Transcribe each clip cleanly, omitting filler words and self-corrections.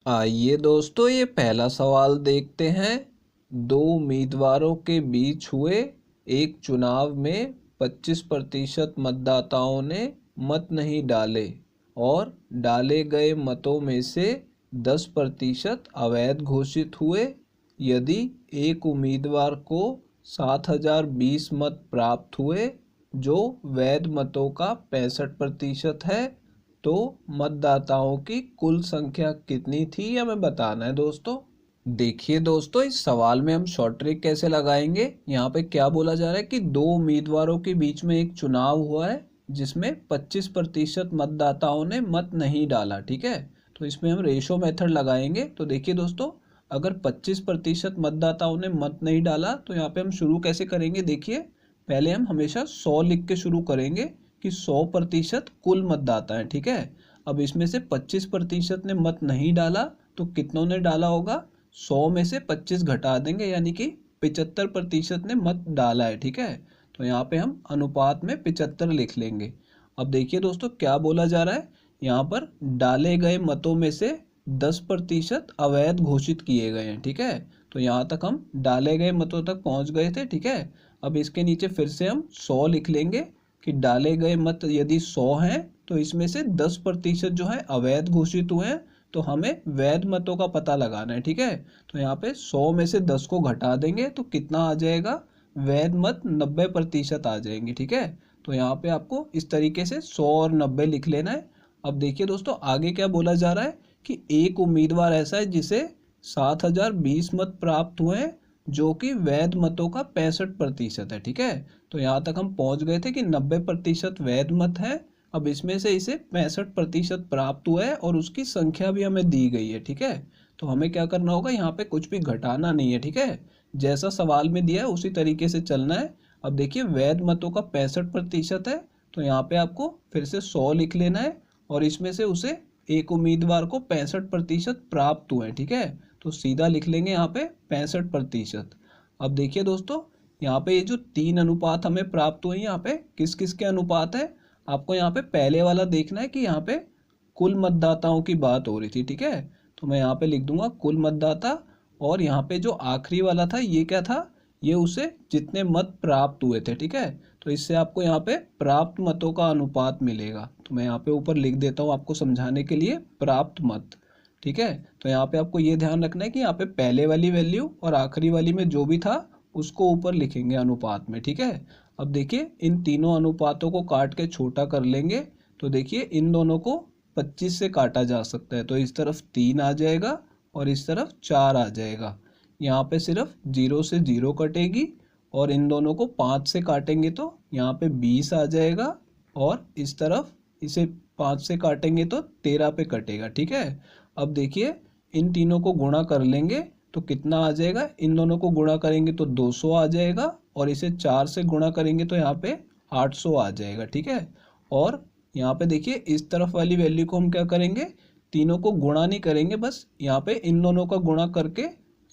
आइए दोस्तों, ये पहला सवाल देखते हैं। दो उम्मीदवारों के बीच हुए एक चुनाव में 25% मतदाताओं ने मत नहीं डाले और डाले गए मतों में से 10% अवैध घोषित हुए। यदि एक उम्मीदवार को 7020 मत प्राप्त हुए, जो वैध मतों का 65% है, तो मतदाताओं की कुल संख्या कितनी थी, ये हमें बताना है दोस्तों। देखिए दोस्तों, इस सवाल में हम शॉर्ट ट्रिक कैसे लगाएंगे। यहाँ पे क्या बोला जा रहा है कि दो उम्मीदवारों के बीच में एक चुनाव हुआ है जिसमें 25% मतदाताओं ने मत नहीं डाला। ठीक है, तो इसमें हम रेशो मेथड लगाएंगे। तो देखिए दोस्तों, अगर 25% मतदाताओं ने मत नहीं डाला तो यहाँ पे हम शुरू कैसे करेंगे। देखिए, पहले हम हमेशा 100 लिख के शुरू करेंगे कि 100% कुल मतदाता है। ठीक है, अब इसमें से 25% ने मत नहीं डाला तो कितनों ने डाला होगा। 100 में से 25 घटा देंगे, यानी कि 75% ने मत डाला है। ठीक है, तो यहाँ पे हम अनुपात में 75 लिख लेंगे। अब देखिए दोस्तों, क्या बोला जा रहा है, यहाँ पर डाले गए मतों में से 10% अवैध घोषित किए गए हैं। ठीक है, तो यहाँ तक हम डाले गए मतों तक पहुँच गए थे। ठीक है, अब इसके नीचे फिर से हम 100 लिख लेंगे कि डाले गए मत यदि 100 हैं तो इसमें से 10% जो है अवैध घोषित हुए हैं, तो हमें वैध मतों का पता लगाना है। ठीक है, तो यहाँ पे 100 में से 10 को घटा देंगे तो कितना आ जाएगा, वैध मत 90% आ जाएंगे। ठीक है, तो यहाँ पे आपको इस तरीके से 100 और 90 लिख लेना है। अब देखिए दोस्तों, आगे क्या बोला जा रहा है कि एक उम्मीदवार ऐसा है जिसे 7020 मत प्राप्त हुए हैं, जो कि वैध मतों का 65% है। ठीक है, तो यहाँ तक हम पहुँच गए थे कि 90% वैध मत है। अब इसमें से इसे 65% प्राप्त हुआ है और उसकी संख्या भी हमें दी गई है। ठीक है, तो हमें क्या करना होगा, यहाँ पे कुछ भी घटाना नहीं है। ठीक है, जैसा सवाल में दिया है उसी तरीके से चलना है। अब देखिए, वैध मतों का 65% है, तो यहाँ पे आपको फिर से 100 लिख लेना है और इसमें से उसे एक उम्मीदवार को 65% प्राप्त हुए हैं। ठीक है, तो सीधा लिख लेंगे यहाँ पे 65%। अब देखिए दोस्तों, यहाँ पे ये जो 3 अनुपात हमें प्राप्त हुए हैं, यहाँ पे किस किस के अनुपात है। आपको यहाँ पे पहले वाला देखना है कि यहाँ पे कुल मतदाताओं की बात हो रही थी। ठीक है, तो मैं यहाँ पे लिख दूंगा कुल मतदाता, और यहाँ पे जो आखिरी वाला था ये क्या था, ये उसे जितने मत प्राप्त हुए थे। ठीक है, तो इससे आपको यहाँ पे प्राप्त मतों का अनुपात मिलेगा। तो मैं यहाँ पे ऊपर लिख देता हूँ आपको समझाने के लिए, प्राप्त मत। ठीक है, तो यहाँ पे आपको ये ध्यान रखना है कि यहाँ पे पहले वाली वैल्यू और आखिरी वाली में जो भी था उसको ऊपर लिखेंगे अनुपात में। ठीक है, अब देखिए, इन तीनों अनुपातों को काट के छोटा कर लेंगे तो देखिए इन दोनों को 25 से काटा जा सकता है, तो इस तरफ 3 आ जाएगा और इस तरफ 4 आ जाएगा। यहाँ पे सिर्फ 0 से 0 कटेगी और इन दोनों को 5 से काटेंगे तो यहाँ पे 20 आ जाएगा और इस तरफ इसे 5 से काटेंगे तो 13 पे कटेगा। ठीक है, अब देखिए, इन तीनों को गुणा कर लेंगे तो कितना आ जाएगा, इन दोनों को गुणा करेंगे तो 200 आ जाएगा और इसे 4 से गुणा करेंगे तो यहाँ पे 800 आ जाएगा। ठीक है, और यहाँ पे देखिए इस तरफ वाली वैल्यू को हम क्या करेंगे, तीनों को गुणा नहीं करेंगे, बस यहाँ पे इन दोनों का गुणा करके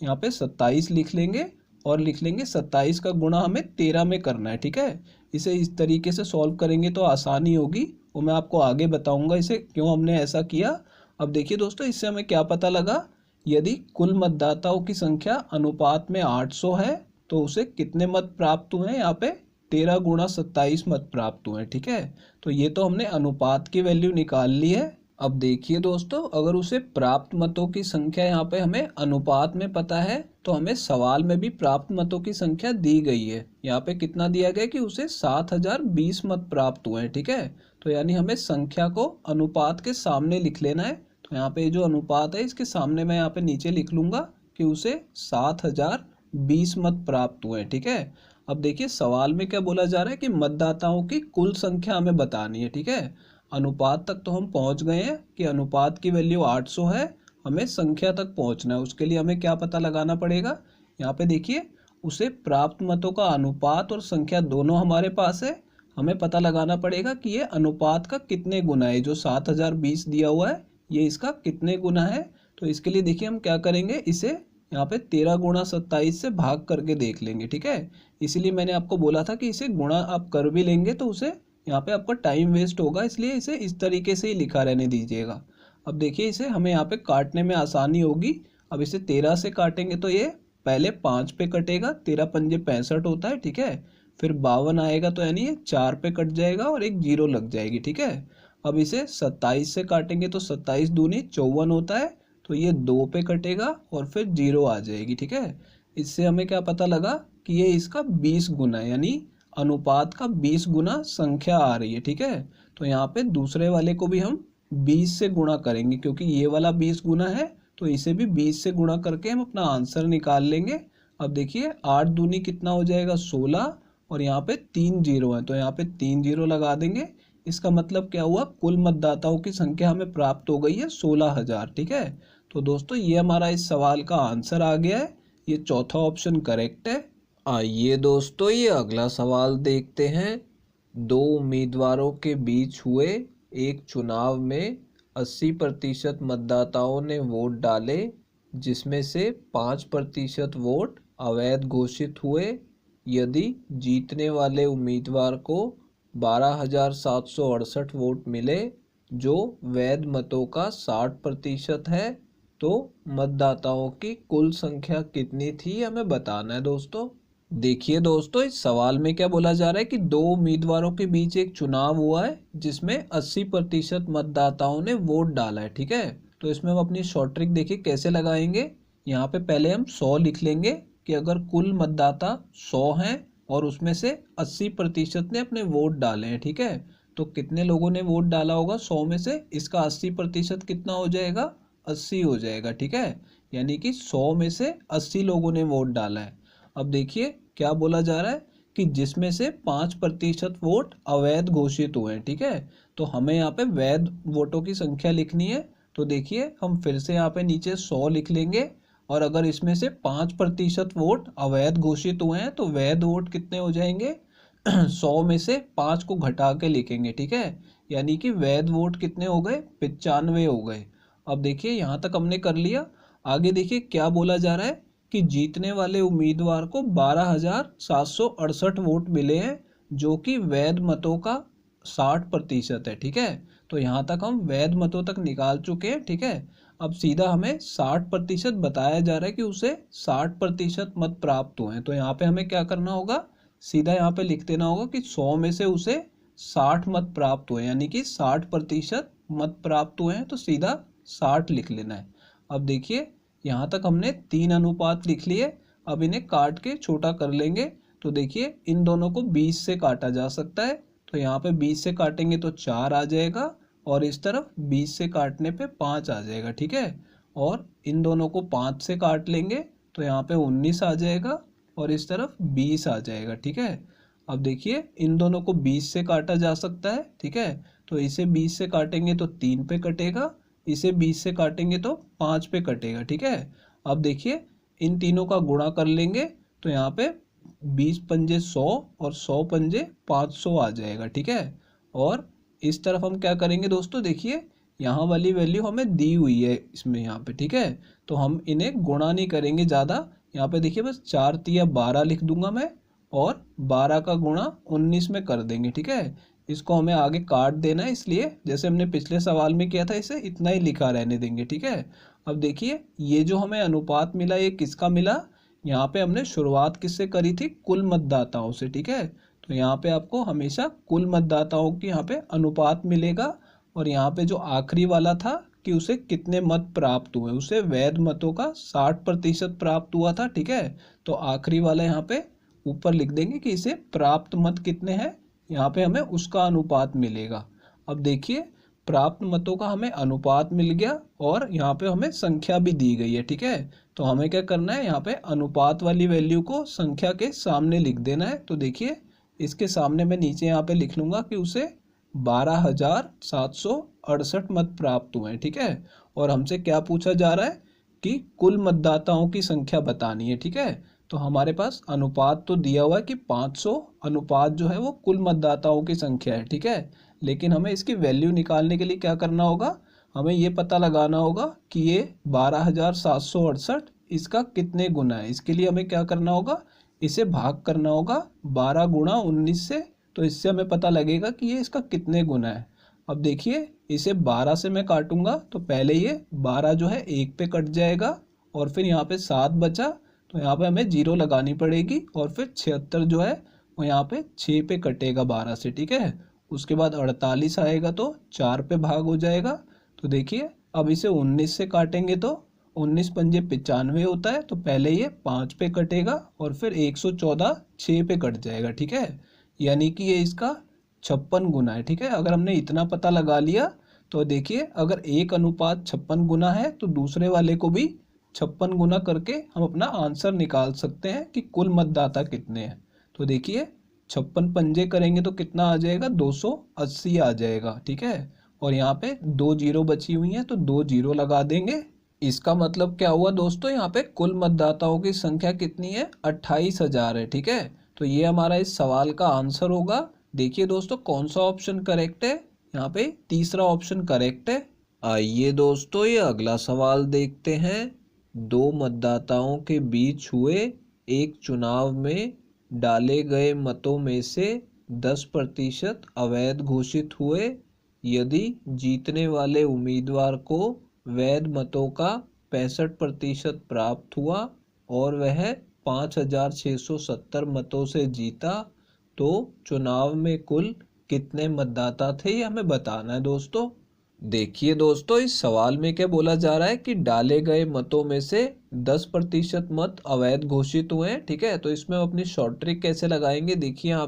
यहाँ पे 27 लिख लेंगे और लिख लेंगे 27 का गुणा हमें 13 में करना है। ठीक है, इसे इस तरीके से सॉल्व करेंगे तो आसानी होगी, वो मैं आपको आगे बताऊंगा इसे क्यों हमने ऐसा किया। अब देखिए दोस्तों, इससे हमें क्या पता लगा, यदि कुल मतदाताओं की संख्या अनुपात में 800 है तो उसे कितने मत प्राप्त हुए हैं, यहाँ पे 13 गुणा 27 मत प्राप्त हुए हैं। ठीक है, तो ये तो हमने अनुपात की वैल्यू निकाल ली है। अब देखिए दोस्तों, अगर उसे प्राप्त मतों की संख्या यहाँ पे हमें अनुपात में पता है तो हमें सवाल में भी प्राप्त मतों की संख्या दी गई है। यहाँ पे कितना दिया गया कि उसे 7020 मत प्राप्त हुए हैं। ठीक है, तो यानी हमें संख्या को अनुपात के सामने लिख लेना है। तो यहाँ पे जो अनुपात है इसके सामने मैं यहाँ पे नीचे लिख लूंगा कि उसे 7020 मत प्राप्त हुए हैं। ठीक है, अब देखिए सवाल में क्या बोला जा रहा है कि मतदाताओं की कुल संख्या हमें बतानी है। ठीक है, अनुपात तक तो हम पहुंच गए हैं कि अनुपात की वैल्यू 800 है, हमें संख्या तक पहुंचना है। उसके लिए हमें क्या पता लगाना पड़ेगा, यहाँ पे देखिए उसे प्राप्त मतों का अनुपात और संख्या दोनों हमारे पास है। हमें पता लगाना पड़ेगा कि ये अनुपात का कितने गुना है, जो 7020 दिया हुआ है ये इसका कितने गुना है। तो इसके लिए देखिए हम क्या करेंगे, इसे यहाँ पे 13 गुणा 27 से भाग करके देख लेंगे। ठीक है, इसीलिए मैंने आपको बोला था कि इसे गुणा आप कर भी लेंगे तो उसे यहाँ पे आपका टाइम वेस्ट होगा, इसलिए इसे इस तरीके से ही लिखा रहने दीजिएगा। अब देखिए इसे हमें यहाँ पे काटने में आसानी होगी। अब इसे 13 से काटेंगे तो ये पहले 5 पे कटेगा, 13 पंजे 65 होता है, ठीक है। फिर 52 आएगा तो यानी ये 4 पे कट जाएगा और एक जीरो लग जाएगी, ठीक है। अब इसे 27 से काटेंगे तो 27 दूनी 54 होता है, तो ये 2 पे कटेगा और फिर जीरो आ जाएगी, ठीक है। इससे हमें क्या पता लगा कि ये इसका 20 गुना है, यानी अनुपात का 20 गुना संख्या आ रही है, ठीक है। तो यहाँ पे दूसरे वाले को भी हम 20 से गुणा करेंगे, क्योंकि ये वाला 20 गुना है तो इसे भी 20 से गुणा करके हम अपना आंसर निकाल लेंगे। अब देखिए 8 दूनी कितना हो जाएगा 16, और यहाँ पे 3 जीरो है तो यहाँ पे 3 जीरो लगा देंगे। इसका मतलब क्या हुआ, कुल मतदाताओं की संख्या हमें प्राप्त हो गई है 16,000, ठीक है। तो दोस्तों ये हमारा इस सवाल का आंसर आ गया है, ये चौथा ऑप्शन करेक्ट है। आइए दोस्तों ये अगला सवाल देखते हैं। दो उम्मीदवारों के बीच हुए एक चुनाव में 80% मतदाताओं ने वोट डाले, जिसमें से 5% वोट अवैध घोषित हुए। यदि जीतने वाले उम्मीदवार को 12,768 वोट मिले, जो वैध मतों का 60% है, तो मतदाताओं की कुल संख्या कितनी थी हमें बताना है दोस्तों। देखिए दोस्तों इस सवाल में क्या बोला जा रहा है कि दो उम्मीदवारों के बीच एक चुनाव हुआ है जिसमें 80% मतदाताओं ने वोट डाला है, ठीक है। तो इसमें हम अपनी शॉर्ट ट्रिक देखिए कैसे लगाएंगे। यहाँ पे पहले हम 100 लिख लेंगे कि अगर कुल मतदाता 100 हैं और उसमें से 80% ने अपने वोट डाले हैं, ठीक है। तो कितने लोगों ने वोट डाला होगा 100 में से, इसका 80% कितना हो जाएगा, 80 हो जाएगा, ठीक है। यानी कि 100 में से 80 लोगों ने वोट डाला है। अब देखिए क्या बोला जा रहा है कि जिसमें से 5% वोट अवैध घोषित हुए हैं, ठीक है। तो हमें यहाँ पे वैध वोटों की संख्या लिखनी है। तो देखिए हम फिर से यहाँ पे नीचे 100 लिख लेंगे, और अगर इसमें से 5% वोट अवैध घोषित हुए हैं तो वैध वोट कितने हो जाएंगे 100 में से 5 को घटा के लिखेंगे, ठीक है। यानी कि वैध वोट कितने हो गए, 95 हो गए। अब देखिए यहाँ तक हमने कर लिया। आगे देखिए क्या बोला जा रहा है कि जीतने वाले उम्मीदवार को 12,768 वोट मिले हैं, जो कि वैध मतों का 60% है, ठीक है। तो यहाँ तक हम वैध मतों तक निकाल चुके हैं, ठीक है। अब सीधा हमें 60% बताया जा रहा है कि उसे 60% मत प्राप्त हुए हैं। तो यहाँ पे हमें क्या करना होगा, सीधा यहाँ पे लिख देना होगा कि 100 में से उसे 60 मत प्राप्त हुए, यानी कि 60% मत प्राप्त हुए हैं, तो सीधा 60 लिख लेना है। अब देखिए यहाँ तक हमने 3 अनुपात लिख लिए। अब इन्हें काट के छोटा कर लेंगे। तो देखिए इन दोनों को 20 से काटा जा सकता है, तो यहाँ पे 20 से काटेंगे तो 4 आ जाएगा, और इस तरफ 20 से काटने पे 5 आ जाएगा, ठीक है। और इन दोनों को 5 से काट लेंगे तो यहाँ पे 19 आ जाएगा, और इस तरफ 20 आ जाएगा, ठीक है। अब देखिए इन दोनों को 20 से काटा जा सकता है, ठीक है। तो इसे 20 से काटेंगे तो 3 पे कटेगा, इसे 20 से काटेंगे तो 5 पे कटेगा, ठीक है। अब देखिए इन तीनों का गुणा कर लेंगे तो यहाँ पे 20 पंजे 100 और 100 पंजे 500 आ जाएगा, ठीक है। और इस तरफ हम क्या करेंगे दोस्तों, देखिए यहाँ वाली वैल्यू हमें दी हुई है इसमें यहाँ पे, ठीक है। तो हम इन्हें गुणा नहीं करेंगे ज़्यादा। यहाँ पे देखिए बस 4 तिया 12 लिख दूंगा मैं, और 12 का गुणा 19 में कर देंगे, ठीक है। इसको हमें आगे काट देना है, इसलिए जैसे हमने पिछले सवाल में किया था इसे इतना ही लिखा रहने देंगे, ठीक है। अब देखिए ये जो हमें अनुपात मिला ये किसका मिला, यहाँ पे हमने शुरुआत किससे करी थी, कुल मतदाताओं से, ठीक है। तो यहाँ पे आपको हमेशा कुल मतदाताओं की यहाँ पे अनुपात मिलेगा, और यहाँ पे जो आखिरी वाला था कि उसे कितने मत प्राप्त हुए, उसे वैध मतों का 60% प्राप्त हुआ था, ठीक है। तो आखिरी वाला यहाँ पे ऊपर लिख देंगे कि इसे प्राप्त मत कितने हैं, यहाँ पे हमें उसका अनुपात मिलेगा। अब देखिए प्राप्त मतों का हमें अनुपात मिल गया, और यहाँ पे हमें संख्या भी दी गई है, ठीक है। तो हमें क्या करना है, यहाँ पे अनुपात वाली वैल्यू को संख्या के सामने लिख देना है। तो देखिए इसके सामने मैं नीचे यहाँ पे लिख लूँगा कि उसे 12,768 मत प्राप्त हुए हैं, ठीक है। और हमसे क्या पूछा जा रहा है कि कुल मतदाताओं की संख्या बतानी है, ठीक है। तो हमारे पास अनुपात तो दिया हुआ है कि 500 अनुपात जो है वो कुल मतदाताओं की संख्या है, ठीक है। लेकिन हमें इसकी वैल्यू निकालने के लिए क्या करना होगा, हमें ये पता लगाना होगा कि ये 12,768 इसका कितने गुना है। इसके लिए हमें क्या करना होगा, इसे भाग करना होगा 12 गुणा 19 से, तो इससे हमें पता लगेगा कि ये इसका कितने गुना है। अब देखिए इसे 12 से मैं काटूंगा तो पहले ये 12 जो है 1 पे कट जाएगा और फिर यहाँ पे 7 बचा तो यहाँ पे हमें 0 लगानी पड़ेगी और फिर 76 जो है वो यहाँ पे 6 पे कटेगा 12 से, ठीक है। उसके बाद 48 आएगा तो 4 पे भाग हो जाएगा। तो देखिए अब इसे 19 से काटेंगे तो 19 पंजे 95 होता है तो पहले ये 5 पे कटेगा और फिर 114 6 पे कट जाएगा, ठीक है। यानी कि ये इसका 56 गुना है, ठीक है। अगर हमने इतना पता लगा लिया तो देखिए अगर 1:56 गुना है तो दूसरे वाले को भी 56 गुना करके हम अपना आंसर निकाल सकते हैं कि कुल मतदाता कितने हैं। तो देखिए 56 पंजे करेंगे तो कितना आ जाएगा, 280 आ जाएगा, ठीक है। और यहाँ पे 2 जीरो बची हुई हैं तो 2 जीरो लगा देंगे। इसका मतलब क्या हुआ दोस्तों, यहाँ पे कुल मतदाताओं की संख्या कितनी है, 28,000 है, ठीक है। तो ये हमारा इस सवाल का आंसर होगा। देखिए दोस्तों कौन सा ऑप्शन करेक्ट है, यहाँ पे तीसरा ऑप्शन करेक्ट है। आइए दोस्तों ये अगला सवाल देखते हैं। दो मतदाताओं के बीच हुए एक चुनाव में डाले गए मतों में से 10% अवैध घोषित हुए। यदि जीतने वाले उम्मीदवार को वैध मतों का 65% प्राप्त हुआ और वह 5,670 मतों से जीता तो चुनाव में कुल कितने मतदाता थे, ये हमें बताना है दोस्तों। देखिए दोस्तों इस सवाल में क्या बोला जा रहा है कि डाले गए मतों में से 10% मत अवैध घोषित हुए हैं, ठीक है। तो इसमें हम अपनी शॉर्ट ट्रिक कैसे लगाएंगे, देखिए यहाँ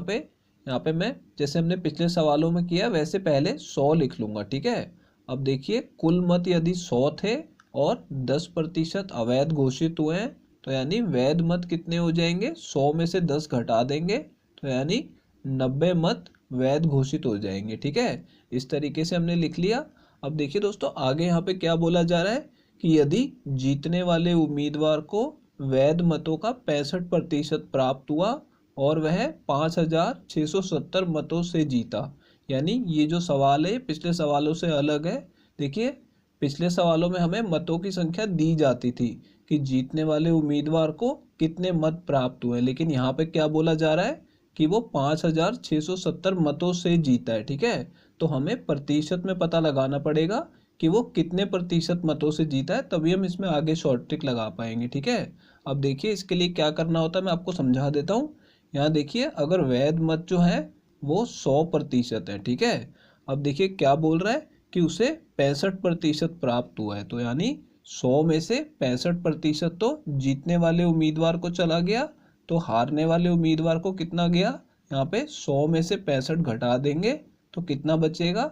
पे मैं जैसे हमने पिछले सवालों में किया वैसे पहले 100 लिख लूंगा, ठीक है। अब देखिए कुल मत यदि 100 थे और 10% अवैध घोषित हुए हैं तो यानी वैध मत कितने हो जाएंगे, 100 में से 10 घटा देंगे तो यानी 90 मत वैध घोषित हो जाएंगे, ठीक है। इस तरीके से हमने लिख लिया। अब देखिए दोस्तों आगे यहाँ पे क्या बोला जा रहा है कि यदि जीतने वाले उम्मीदवार को वैध मतों का 65% प्राप्त हुआ और वह 5,670 मतों से जीता। यानी ये जो सवाल है पिछले सवालों से अलग है। देखिए पिछले सवालों में हमें मतों की संख्या दी जाती थी कि जीतने वाले उम्मीदवार को कितने मत प्राप्त हुए, लेकिन यहाँ पे क्या बोला जा रहा है कि वो 5,670 मतों से जीता है, ठीक है। तो हमें प्रतिशत में पता लगाना पड़ेगा कि वो कितने प्रतिशत मतों से जीता है, तभी हम इसमें आगे शॉर्ट ट्रिक लगा पाएंगे, ठीक है। अब देखिए इसके लिए क्या करना होता है मैं आपको समझा देता हूँ। यहाँ देखिए अगर वैध मत जो है वो 100% है, ठीक है। अब देखिए क्या बोल रहा है कि उसे 65% प्राप्त हुआ है तो यानी 100 में से 65% तो जीतने वाले उम्मीदवार को चला गया, तो हारने वाले उम्मीदवार को कितना गया, यहाँ पे 100 में से 65 घटा देंगे तो कितना बचेगा,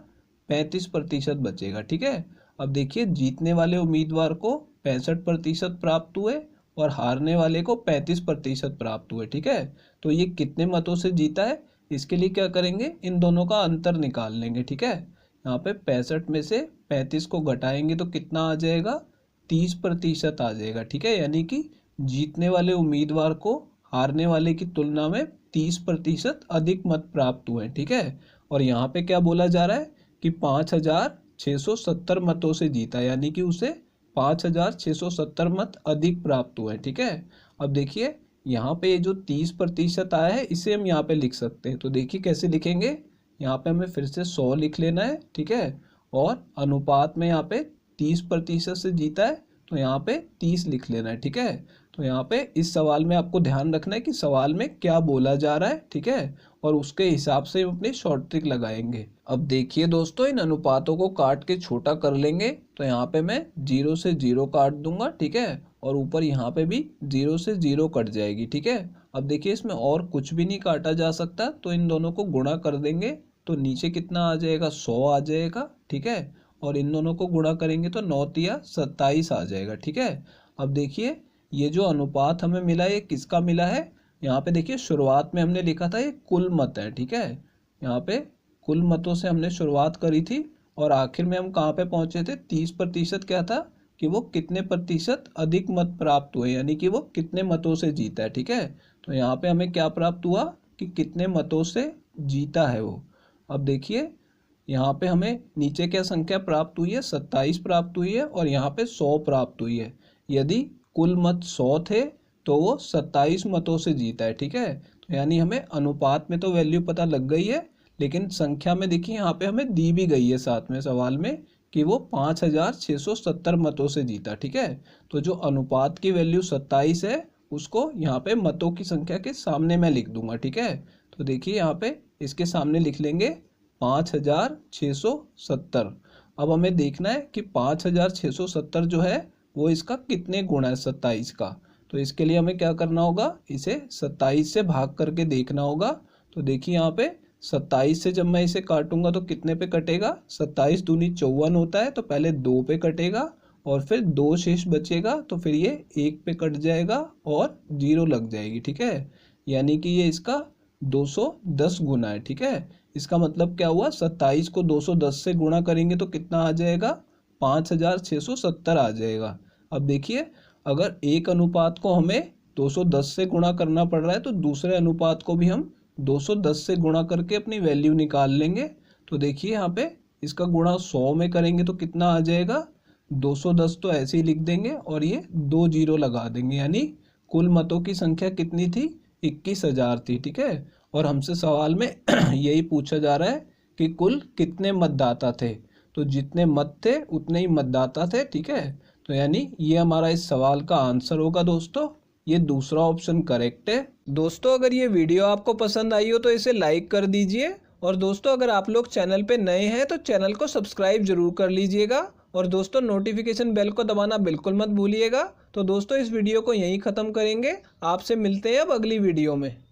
35% बचेगा, ठीक है। अब देखिए जीतने वाले उम्मीदवार को 65% प्राप्त हुए और हारने वाले को 35% प्राप्त हुए, ठीक है। तो ये कितने मतों से जीता है, इसके लिए क्या करेंगे, इन दोनों का अंतर निकाल लेंगे, ठीक है। यहाँ पे 65 में से 35 को घटाएंगे तो कितना आ जाएगा, 30% आ जाएगा, ठीक है। यानी कि जीतने वाले उम्मीदवार को हारने वाले की तुलना में 30% अधिक मत प्राप्त हुए, ठीक है। और यहाँ पे क्या बोला जा रहा है कि 5,670 मतों से जीता, यानी कि उसे 5,670 मत अधिक प्राप्त हुए, ठीक है। अब देखिए यहाँ पे जो 30% आया है इसे हम यहाँ पे लिख सकते हैं। तो देखिए कैसे लिखेंगे, यहाँ पे हमें फिर से 100 लिख लेना है, ठीक है। और अनुपात में यहाँ पे 30% से जीता है तो यहाँ पे 30 लिख लेना है, ठीक है। तो यहाँ पे इस सवाल में आपको ध्यान रखना है कि सवाल में क्या बोला जा रहा है, ठीक है। और उसके हिसाब से हम अपनी शॉर्ट ट्रिक लगाएंगे। अब देखिए दोस्तों इन अनुपातों को काट के छोटा कर लेंगे तो यहाँ पे मैं 0 से 0 काट दूंगा, ठीक है। और ऊपर यहाँ पे भी 0 से 0 कट जाएगी, ठीक है। अब देखिए इसमें और कुछ भी नहीं काटा जा सकता तो इन दोनों को गुणा कर देंगे तो नीचे कितना आ जाएगा, 100 आ जाएगा, ठीक है। और इन दोनों को गुणा करेंगे तो 9 तिया 27 आ जाएगा, ठीक है। अब देखिए ये जो अनुपात हमें मिला ये किसका मिला है, यहाँ पे देखिए शुरुआत में हमने लिखा था ये कुल मत है, ठीक है। यहाँ पे कुल मतों से हमने शुरुआत करी थी और आखिर में हम कहाँ पे पहुंचे थे, 30% क्या था कि वो कितने प्रतिशत अधिक मत प्राप्त हुए, यानी कि वो कितने मतों से जीता है, ठीक है। तो यहाँ पे हमें क्या प्राप्त हुआ कि कितने मतों से जीता है वो। अब देखिए यहाँ पे हमें नीचे क्या संख्या प्राप्त हुई है, 27 प्राप्त हुई है और यहाँ पे 100 प्राप्त हुई है। यदि कुल मत 100 थे तो वो 27 मतों से जीता है, ठीक है। तो यानी हमें अनुपात में तो वैल्यू पता लग गई है, लेकिन संख्या में देखिए यहाँ पे हमें दी भी गई है साथ में सवाल में कि वो 5670 मतों से जीता। ठीक है, तो जो अनुपात की वैल्यू 27 है उसको यहाँ पे मतों की संख्या के सामने मैं लिख दूंगा। ठीक है, तो देखिए यहाँ पे इसके सामने लिख लेंगे 5670। अब हमें देखना है कि 5670 जो है वो इसका कितने गुणा है 27 का। तो इसके लिए हमें क्या करना होगा, इसे 27 से भाग करके देखना होगा। तो देखिए यहाँ पे 27 से जब मैं इसे काटूंगा तो कितने पे कटेगा, 27 दूनी 54 होता है, तो पहले 2 पे कटेगा और फिर 2 शेष बचेगा, तो फिर ये 1 पे कट जाएगा और 0 लग जाएगी। ठीक है, यानी कि ये इसका 210 गुना है। ठीक है, इसका मतलब क्या हुआ, 27 को 210 से गुणा करेंगे तो कितना आ जाएगा, 5670 आ जाएगा। अब देखिए अगर एक अनुपात को हमें 210 से गुणा करना पड़ रहा है तो दूसरे अनुपात को भी हम 210 से गुणा करके अपनी वैल्यू निकाल लेंगे। तो देखिए यहाँ पे इसका गुणा 100 में करेंगे तो कितना आ जाएगा, 210 तो ऐसे ही लिख देंगे और ये 2 जीरो लगा देंगे, यानी कुल मतों की संख्या कितनी थी, 21,000 थी। ठीक है, और हमसे सवाल में यही पूछा जा रहा है कि कुल कितने मतदाता थे, तो जितने मत थे उतने ही मतदाता थे। ठीक है, तो यानी ये हमारा इस सवाल का आंसर होगा दोस्तों, ये दूसरा ऑप्शन करेक्ट है। दोस्तों अगर ये वीडियो आपको पसंद आई हो तो इसे लाइक कर दीजिए, और दोस्तों अगर आप लोग चैनल पे नए हैं तो चैनल को सब्सक्राइब जरूर कर लीजिएगा, और दोस्तों नोटिफिकेशन बेल को दबाना बिल्कुल मत भूलिएगा। तो दोस्तों इस वीडियो को यहीं ख़त्म करेंगे, आपसे मिलते हैं अब अगली वीडियो में।